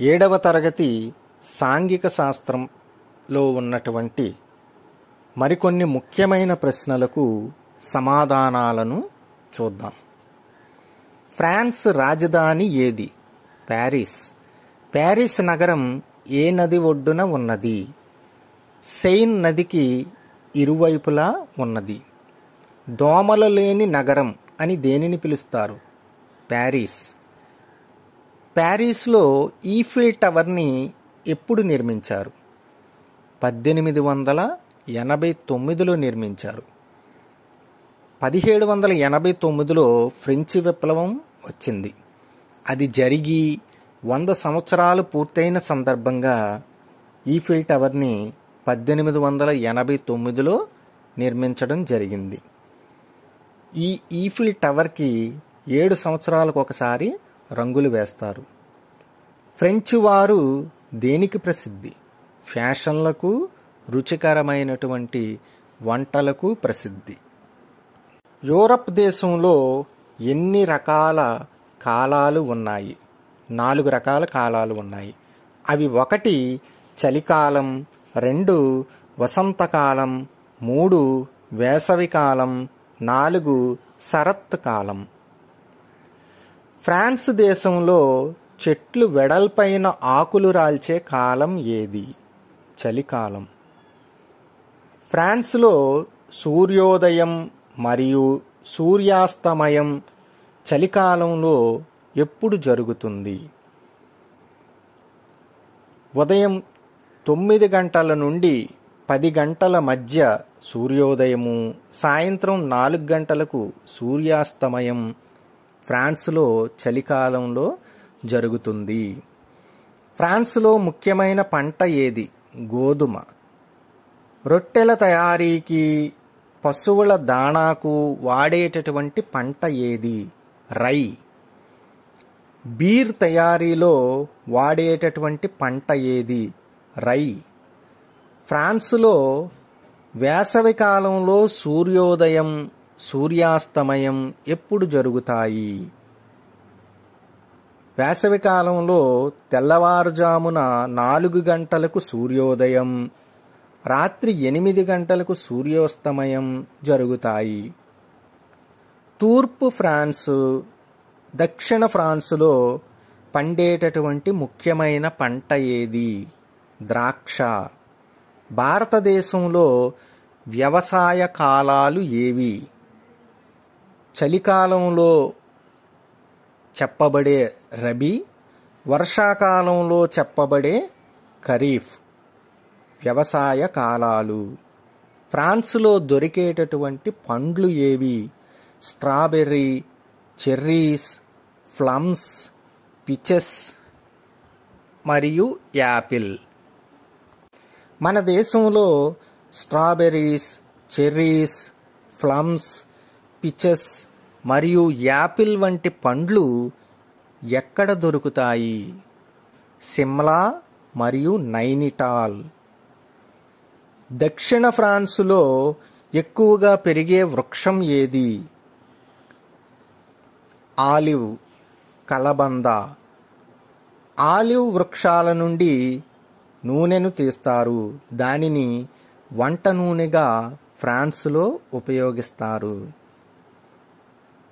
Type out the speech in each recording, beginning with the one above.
ఏడవ తరగతి సాంఘిక శాస్త్రంలో ఉన్నటువంటి మరికొన్ని ముఖ్యమైన ప్రశ్నలకు సమాధానాలను చూద్దాం. ఫ్రాన్స్ రాజధాని ఏది? ప్యారిస్. ప్యారిస్ నగరం ఏ నది ఒడ్డున ఉన్నది? సెయిన్ నదికి ఇరువైపులా ఉన్నది. దోమలు లేని నగరం అని దేనిని పిలుస్తారు? ప్యారిస్. ప్యారిస్లో ఈఫిల్ టవర్ని ఎప్పుడు నిర్మించారు? 1889లో నిర్మించారు. 1789లో ఫ్రెంచి విప్లవం వచ్చింది. అది జరిగి 100 సంవత్సరాలు పూర్తయిన సందర్భంగా ఈఫిల్ టవర్ని 1889లో నిర్మించడం జరిగింది. ఈ ఈఫిల్ టవర్కి 7 సంవత్సరాలకు ఒకసారి రంగులు వేస్తారు. ఫ్రెంచ్ వారు దేనికి ప్రసిద్ధి? ఫ్యాషన్లకు, రుచికరమైనటువంటి వంటలకు ప్రసిద్ధి. యూరప్ దేశంలో ఎన్ని రకాల కాలాలు ఉన్నాయి? 4 రకాల కాలాలు ఉన్నాయి. అవి 1 చలికాలం, 2 వసంతకాలం, 3 వేసవికాలం, 4 శరత్కాలం. ఫ్రాన్స్ దేశంలో చెట్లు వెడల్పైన ఆకులు రాల్చే కాలం ఏది? చలికాలం. ఫ్రాన్స్లో సూర్యోదయం మరియు సూర్యాస్తమయం చలికాలంలో ఎప్పుడు జరుగుతుంది? ఉదయం 9 గంటల నుండి 10 గంటల మధ్య సూర్యోదయము, సాయంత్రం 4 గంటలకు సూర్యాస్తమయం ఫ్రాన్స్లో చలికాలంలో జరుగుతుంది. ఫ్రాన్స్లో ముఖ్యమైన పంట ఏది? గోధుమ. రొట్టెల తయారీకి, పశువుల దాణాకు వాడేటటువంటి పంట ఏది? రై. బీర్ తయారీలో వాడేటటువంటి పంట ఏది? రై. ఫ్రాన్స్లో వేసవి కాలంలో సూర్యోదయం, సూర్యాస్తమయం ఎప్పుడు జరుగుతాయి? వేసవి కాలంలో తెల్లవారుజామున 4 గంటలకు సూర్యోదయం, రాత్రి 8 గంటలకు సూర్యాస్తమయం జరుగుతాయి. తూర్పు ఫ్రాన్స్, దక్షిణ ఫ్రాన్సులో పండేటటువంటి ముఖ్యమైన పంట ఏది? ద్రాక్ష. భారతదేశంలో వ్యవసాయ కాలాలు ఏవి? చలికాలంలో చెప్పబడే రబీ, వర్షాకాలంలో చెప్పబడే ఖరీఫ్ వ్యవసాయ కాలాలు. ఫ్రాన్స్లో దొరికేటటువంటి పండ్లు ఏవి? స్ట్రాబెర్రీ, చెర్రీస్, ప్లమ్స్, పిచెస్ మరియు యాపిల్. మన దేశంలో స్ట్రాబెర్రీస్, చెర్రీస్, ప్లమ్స్, పిచెస్ మరియు యాపిల్ వంటి పండ్లు ఎక్కడ దొరుకుతాయి? సిమ్లా మరియు నైనిటాల్. దక్షిణ ఫ్రాన్సులో ఎక్కువగా పెరిగే వృక్షం ఏది? ఆలివ్, కలబంద. ఆలివ్ వృక్షాల నుండి నూనెను తీస్తారు. దానిని వంట నూనెగా ఫ్రాన్స్లో ఉపయోగిస్తారు.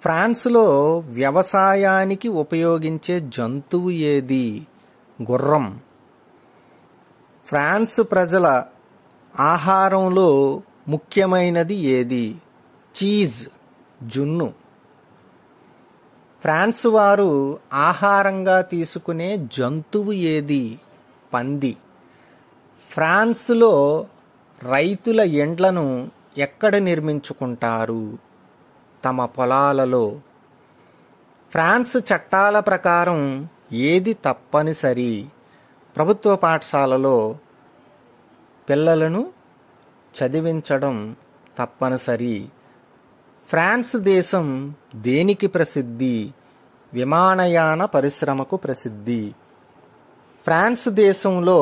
ఫ్రాన్స్లో వ్యవసాయానికి ఉపయోగించే జంతువు ఏది? గుర్రం. ఫ్రాన్స్ ప్రజల ఆహారంలో ముఖ్యమైనది ఏది? చీజ్, జున్ను. ఫ్రాన్స్ వారు ఆహారంగా తీసుకునే జంతువు ఏది? పంది. ఫ్రాన్స్లో రైతుల ఇండ్లను ఎక్కడ నిర్మించుకుంటారు? తమ పొలాలలో. ఫ్రాన్స్ చట్టాల ప్రకారం ఏది తప్పనిసరి? ప్రభుత్వ పాఠశాలలో పిల్లలను చదివించడం తప్పనిసరి. ఫ్రాన్స్ దేశం దేనికి ప్రసిద్ధి? విమానయాన పరిశ్రమకు ప్రసిద్ధి. ఫ్రాన్స్ దేశంలో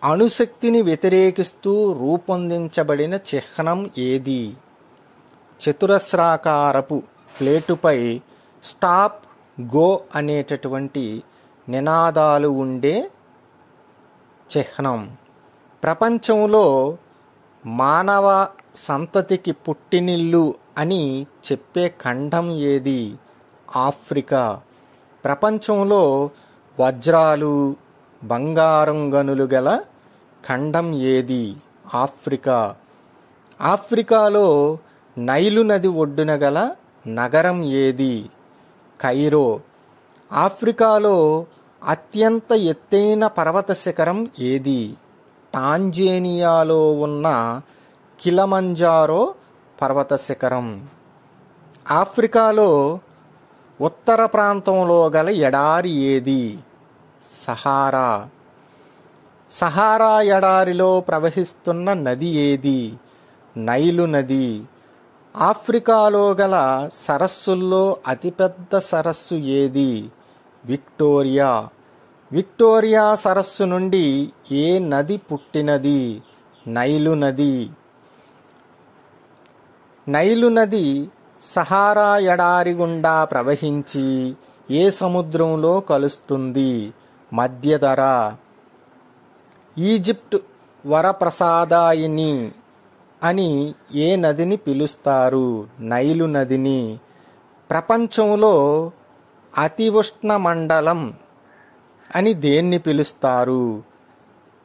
అణుశక్తిని వ్యతిరేకిస్తూ రూపొందించబడిన చిహ్నం ఏది? చతురస్రాకారపు ప్లేటుపై స్టాప్ గో అనేటటువంటి నినాదాలు ఉండే చిహ్నం. ప్రపంచంలో మానవ సంతతికి పుట్టినిల్లు అని చెప్పే ఖండం ఏది? ఆఫ్రికా. ప్రపంచంలో వజ్రాలు, బంగారం గనులు గల ఖండం ఏది? ఆఫ్రికా. ఆఫ్రికాలో నైలు నది ఒడ్డున గల నగరం ఏది? కైరో. ఆఫ్రికాలో అత్యంత ఎత్తైన పర్వత శిఖరం ఏది? టాంజానియాలో ఉన్న కిలమంజారో పర్వత శిఖరం. ఆఫ్రికాలో ఉత్తర ప్రాంతంలో గల ఎడారి ఏది? సహారా. సహారా ఎడారిలో ప్రవహిస్తున్న నది ఏది? నైలు నది. ఆఫ్రికాలో గల సరస్సుల్లో అతిపెద్ద సరస్సు ఏది? విక్టోరియా. విక్టోరియా సరస్సు నుండి ఏ నది పుట్టినది? నైలు నది. నైలు నది సహారా ఎడారి గుండా ప్రవహించి ఏ సముద్రంలో కలుస్తుంది? మధ్యధర. ఈజిప్ట్ వరప్రసాదాయిని అని ఏ నదిని పిలుస్తారు? నైలు నదిని. ప్రపంచంలో అతి ఉష్ణ మండలం అని దేన్ని పిలుస్తారు?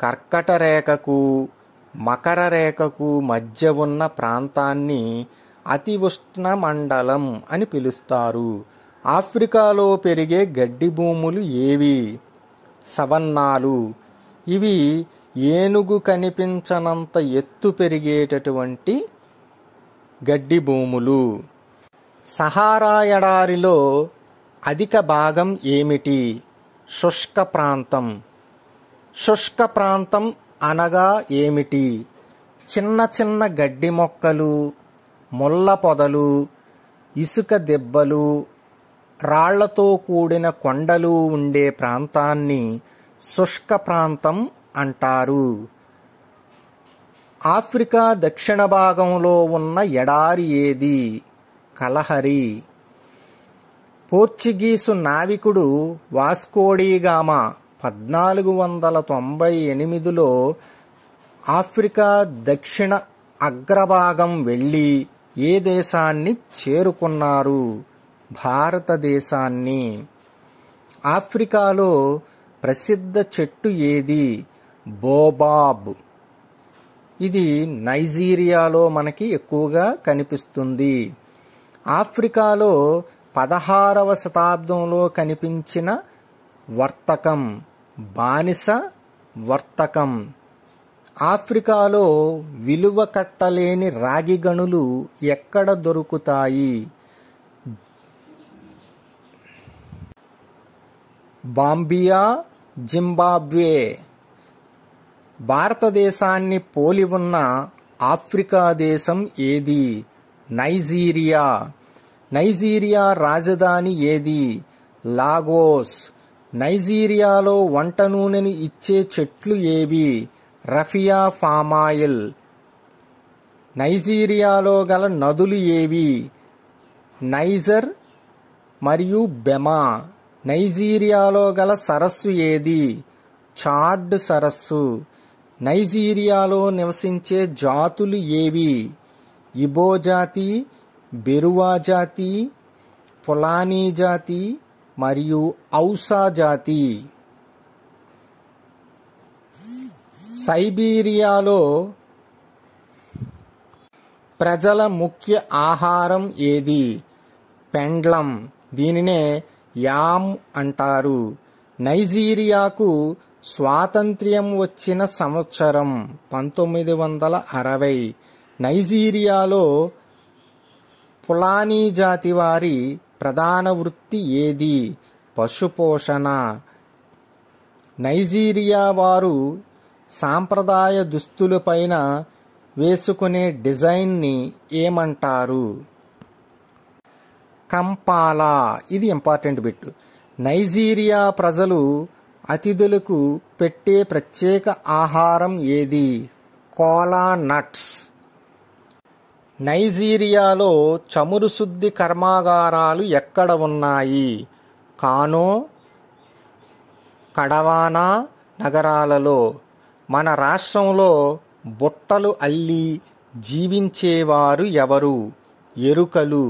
కర్కట రేఖకు మకర రేఖకు మధ్య ఉన్న ప్రాంతాన్ని అతి ఉష్ణ మండలం అని పిలుస్తారు. ఆఫ్రికాలో పెరిగే గడ్డి భూములు ఏవి? సవన్నాలు. ఇవి ఏనుగు కనిపించనంత ఎత్తు పెరిగేటటువంటి గడ్డి భూములు. సహారా ఎడారిలో అధిక భాగం ఏమిటి? శుష్క ప్రాంతం. శుష్క ప్రాంతం అనగా ఏమిటి? చిన్న చిన్న గడ్డి మొక్కలు, ముళ్ళ పొదలు, ఇసుక దెబ్బలు, రాళ్లతో కూడిన కొండలు ఉండే ప్రాంతాన్ని శుష్క ప్రాంతం అంటారు. ఆఫ్రికా దక్షిణ భాగంలో ఉన్న ఎడారి ఏది? కలహరి. పోర్చుగీసు నావికుడు వాస్కోడిగామా 1498లో ఆఫ్రికా దక్షిణ అగ్రభాగం వెళ్ళి ఏ దేశాన్ని చేరుకున్నారు? భారతదేశాన్ని. ఆఫ్రికాలో ప్రసిద్ధ చెట్టు ఏది? బోబాబ్. ఇది నైజీరియాలో మనకి ఎక్కువగా కనిపిస్తుంది. ఆఫ్రికాలో 16వ శతాబ్దంలో కనిపించిన వర్తకం బానిస వర్తకం. ఆఫ్రికాలో విలువ కట్టలేని రాగి గనులు ఎక్కడ దొరుకుతాయి? బాంబియా, జింబాబ్వే. భారతదేశాన్ని పోలి ఉన్న ఆఫ్రికా దేశం ఏది? నైజీరియా. నైజీరియా రాజధాని ఏది? లాగోస్. నైజీరియాలో వంట నూనెని ఇచ్చే చెట్లు ఏవి? Raffia palm oil. నైజీరియాలో గల నదులు ఏవి? నైజర్ మరియు బెమా. నైజీరియాలో గల సరస్సు ఏది? చాడ్ సరస్సు. నైజీరియాలో నివసించే జాతులు ఏవి? ఇబో జాతి, బెరువా జాతి, ఫులానీ జాతి మరియు ఔసా జాతి. సైబీరియాలో ప్రజల ముఖ్య ఆహారం ఏది? పెండ్లం. దీనినే యామ్ అంటారు. నైజీరియాకు స్వాతంత్ర్యం వచ్చిన సంవత్సరం 1960. నైజీరియాలో ఫులానీ జాతి వారి ప్రధాన వృత్తి ఏది? పశుపోషణ. నైజీరియా వారు సాంప్రదాయ దుస్తులపైన వేసుకునే డిజైన్ని ఏమంటారు? కంపాలా. ఇది ఇంపార్టెంట్ బిట్. నైజీరియా ప్రజలు అతిథులకు పెట్టే ప్రత్యేక ఆహారం ఏది? కోలా నట్స్. నైజీరియాలో చమురు శుద్ధి కర్మాగారాలు ఎక్కడ ఉన్నాయి? కానో, కడవానా నగరాలలో. మన రాష్ట్రంలో బుట్టలు అల్లి జీవించేవారు ఎవరు? ఎరుకలు.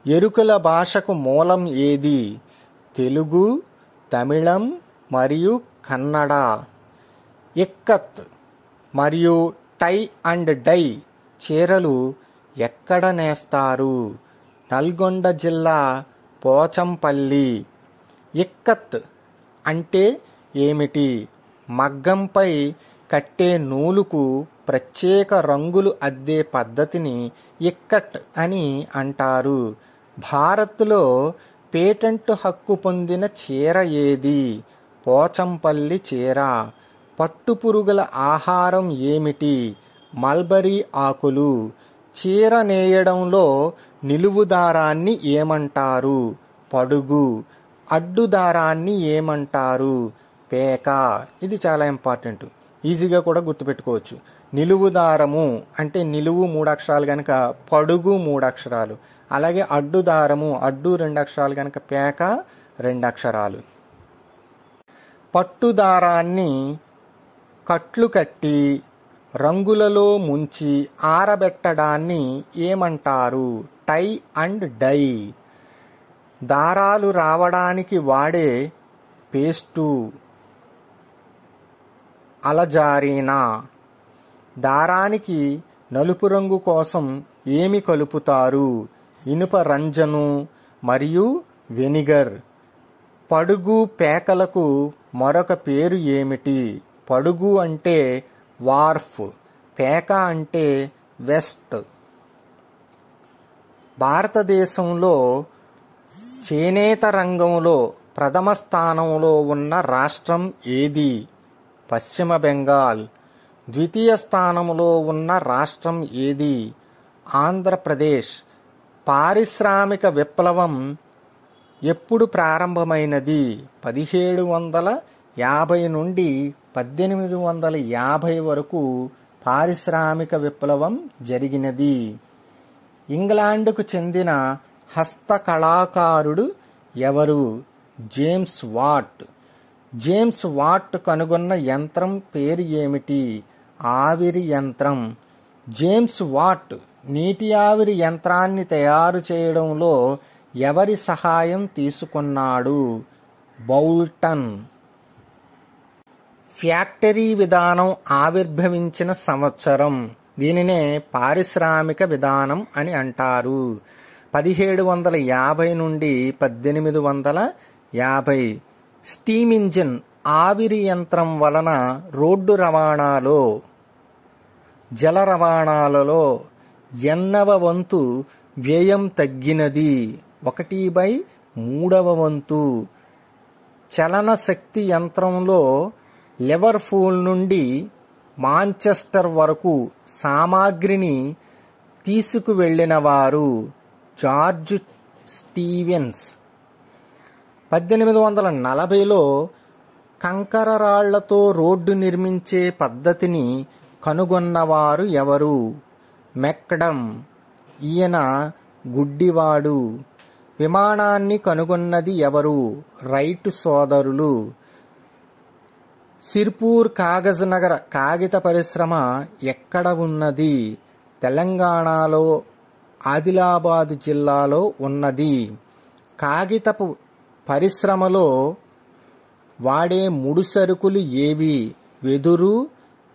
ఎరుకల భాషకు మూలం ఏది? తెలుగు, తమిళం మరియు కన్నడ. ఇక్కత్ మరియు టై అండ్ డై చీరలు ఎక్కడ నేస్తారు? నల్గొండ జిల్లా పోచంపల్లి. ఇక్కత్ అంటే ఏమిటి? మగ్గంపై కట్టే నూలుకు ప్రత్యేక రంగులు అద్దే పద్ధతిని ఇక్కట్ అని అంటారు. భారత్లో పేటెంట్ హక్కు పొందిన చీర ఏది? పోచంపల్లి చీర. పట్టుపురుగుల ఆహారం ఏమిటి? మల్బరీ ఆకులు. చీర నేయడంలో నిలువు దారాన్ని ఏమంటారు? పడుగు. అడ్డు దారాన్ని ఏమంటారు? పేక. ఇది చాలా ఇంపార్టెంట్, ఈజీగా కూడా గుర్తుపెట్టుకోవచ్చు. నిలువు దారము అంటే నిలువు 3 అక్షరాలు కనుక పడుగు 3 అక్షరాలు. అలాగే అడ్డు దారము, అడ్డు 2 అక్షరాలు కనుక పేక 2 అక్షరాలు. పట్టు దారాన్ని కట్లు కట్టి రంగులలో ముంచి ఆరబెట్టడాన్ని ఏమంటారు? Tie and dye. దారాలు రావడానికి వాడే పేస్టు అలజారీనా. దారానికి నలుపు రంగు కోసం ఏమి కలుపుతారు? ఇనుప రంజను మరియు వెనిగర్. పడుగు పేకలకు మరొక పేరు ఏమిటి? పడుగు అంటే వార్ఫ్, పేక అంటే వెస్ట్. భారతదేశంలో చేనేత రంగంలో ప్రథమ స్థానంలో ఉన్న రాష్ట్రం ఏది? పశ్చిమ బెంగాల్. ద్వితీయ స్థానంలో ఉన్న రాష్ట్రం ఏది? ఆంధ్రప్రదేశ్. పారిశ్రామిక విప్లవం ఎప్పుడు ప్రారంభమైనది? 1750 నుండి 1850 వరకు పారిశ్రామిక విప్లవం జరిగినది. ఇంగ్లాండ్కు చెందిన హస్తకళాకారుడు ఎవరు? James what. జేమ్స్ వాట్ కనుగొన్న యంత్రం పేరు ఏమిటి? ఆవిరి యంత్రం. జేమ్స్ వాట్ నీటి ఆవిరి యంత్రాన్ని తయారు చేయడంలో ఎవరి సహాయం తీసుకున్నాడు? బౌల్టన్. ఫ్యాక్టరీ విధానం ఆవిర్భవించిన సంవత్సరం. దీనినే పారిశ్రామిక విధానం అని అంటారు. 1750 నుండి 1850. స్టీమ్ ఇంజిన్ ఆవిరి యంత్రం వలన రోడ్డు రవాణాలో, జల రవాణాలలో ఎన్నవ వంతు వ్యయం తగ్గినది? 1/3 వంతు. చలన శక్తి యంత్రంలో లివర్పూల్ నుండి మాంచెస్టర్ వరకు సామాగ్రిని తీసుకువెళ్లినవారు? George Stevens. 1840లో కంకర రాళ్లతో రోడ్డు నిర్మించే పద్ధతిని కనుగొన్నవారు ఎవరు? మెక్డమ్. ఈయన గుడ్డివాడు. విమానాన్ని కనుగొన్నది ఎవరు? రైట్ సోదరులు. సిర్పూర్ కాగజ్ నగర్ కాగిత పరిశ్రమ ఎక్కడ ఉన్నది? తెలంగాణలో ఆదిలాబాద్ జిల్లాలో ఉన్నది. కాగితపు పరిశ్రమలో వాడే ముడిసరుకులు ఏవి? వెదురు,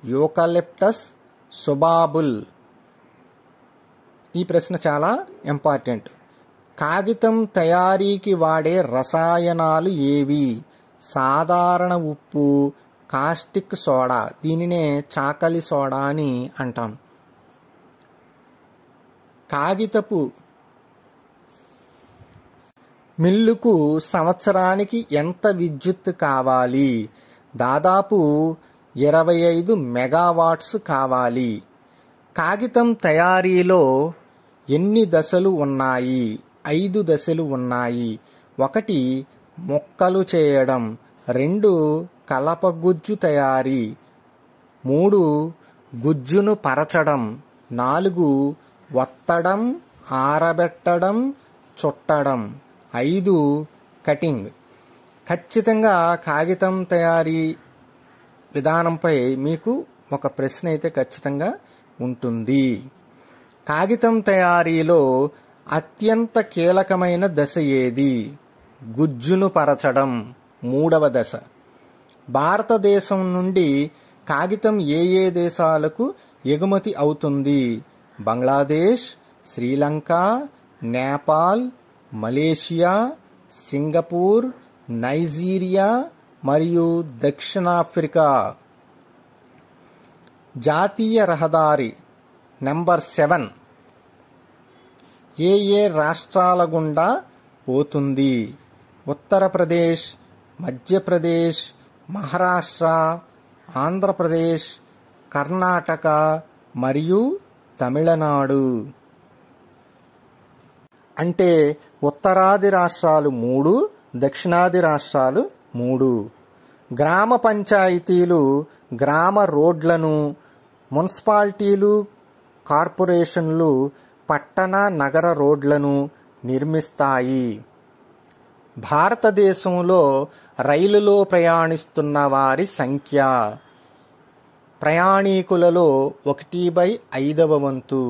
యూకలిప్టస్, సుబాబుల్. ఈ ప్రశ్న చాలా ఇంపార్టెంట్. కాగితం తయారీకి వాడే రసాయనాలు ఏవి? సాధారణ ఉప్పు, కాస్టిక్ సోడా. దీనినే చాకలి సోడా అని అంటాం. కాగితపు మిల్లుకు సంవత్సరానికి ఎంత విద్యుత్ కావాలి? దాదాపు 25 మెగావాట్స్ కావాలి. కాగితం తయారీలో ఎన్ని దశలు ఉన్నాయి? 5 దశలు ఉన్నాయి. 1 ముక్కలు చేయడం, 2 కలపగుజ్జు తయారీ, 3 గుజ్జును పరచడం, 4 వత్తడం, ఆరబెట్టడం, చుట్టడం, 5 కటింగ్. ఖచ్చితంగా కాగితం తయారీ విధానంపై మీకు ఒక ప్రశ్న అయితే ఖచ్చితంగా ఉంటుంది. కాగితం తయారీలో అత్యంత కీలకమైన దశ ఏది? గుజ్జును పరచడం మూడవ దశ. భారతదేశం నుండి కాగితం ఏ ఏ దేశాలకు ఎగుమతి అవుతుంది? Bangladesh, Sri Lanka, Nepal, Malaysia, Singapore, Nigeria మరియు దక్షిణాఫ్రికా. జాతీయ రహదారి నెంబర్ 7 ఏ ఏ రాష్ట్రాల గుండా పోతుంది? ఉత్తరప్రదేశ్, మధ్యప్రదేశ్, మహారాష్ట్ర, ఆంధ్రప్రదేశ్, కర్ణాటక మరియు తమిళనాడు. అంటే ఉత్తరాది రాష్ట్రాలు 3, దక్షిణాది రాష్ట్రాలు 3. గ్రామ పంచాయతీలు గ్రామ రోడ్లను, మున్సిపాలిటీలు, కార్పొరేషన్లు పట్టణ నగర రోడ్లను నిర్మిస్తాయి. భారతదేశంలో రైలులో ప్రయాణిస్తున్న వారి సంఖ్య ప్రయాణికులలో 1/5 వంతు.